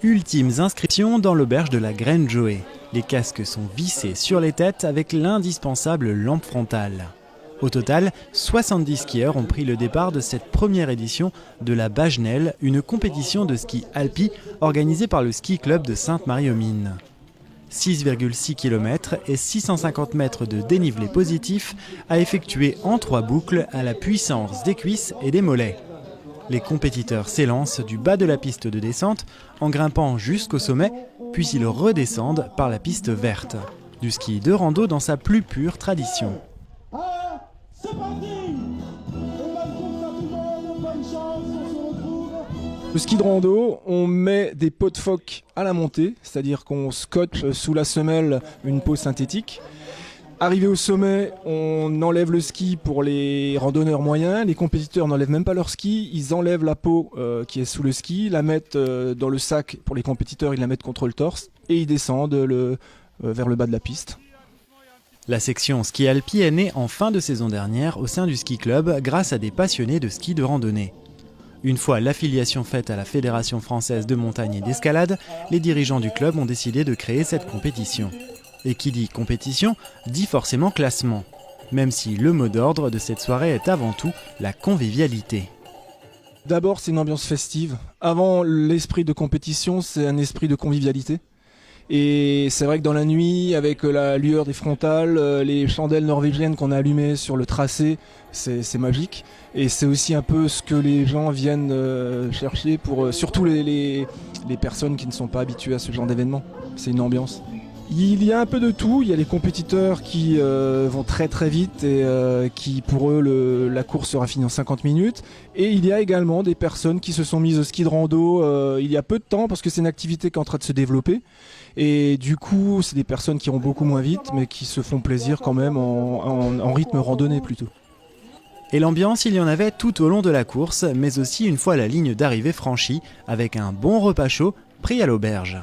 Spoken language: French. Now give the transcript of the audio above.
Ultimes inscriptions dans l'auberge de la Graine Joé. Les casques sont vissés sur les têtes avec l'indispensable lampe frontale. Au total, 70 skieurs ont pris le départ de cette première édition de la Bagenelle, une compétition de ski alpi organisée par le ski club de Sainte-Marie-aux-Mines. 6,6 km et 650 mètres de dénivelé positif à effectuer en 3 boucles à la puissance des cuisses et des mollets. Les compétiteurs s'élancent du bas de la piste de descente en grimpant jusqu'au sommet, puis ils redescendent par la piste verte. Du ski de rando dans sa plus pure tradition. C'est parti! Le ski de rando, on met des pots de phoque à la montée, c'est-à-dire qu'on scotche sous la semelle une peau synthétique. Arrivé au sommet, on enlève le ski pour les randonneurs moyens. Les compétiteurs n'enlèvent même pas leur ski, ils enlèvent la peau qui est sous le ski, la mettent dans le sac pour les compétiteurs, ils la mettent contre le torse et ils descendent vers le bas de la piste. La section ski alpi est née en fin de saison dernière au sein du ski club grâce à des passionnés de ski de randonnée. Une fois l'affiliation faite à la Fédération française de montagne et d'escalade, les dirigeants du club ont décidé de créer cette compétition. Et qui dit compétition, dit forcément classement, même si le mot d'ordre de cette soirée est avant tout la convivialité. D'abord, c'est une ambiance festive. Avant l'esprit de compétition, c'est un esprit de convivialité. Et c'est vrai que dans la nuit, avec la lueur des frontales, les chandelles norvégiennes qu'on a allumées sur le tracé, c'est magique. Et c'est aussi un peu ce que les gens viennent chercher pour surtout les personnes qui ne sont pas habituées à ce genre d'événement. C'est une ambiance. Il y a un peu de tout, il y a les compétiteurs qui vont très très vite et qui pour eux la course sera finie en 50 minutes. Et il y a également des personnes qui se sont mises au ski de rando il y a peu de temps parce que c'est une activité qui est en train de se développer. Et du coup c'est des personnes qui vont beaucoup moins vite mais qui se font plaisir quand même en rythme randonnée plutôt. Et l'ambiance, il y en avait tout au long de la course, mais aussi une fois la ligne d'arrivée franchie, avec un bon repas chaud pris à l'auberge.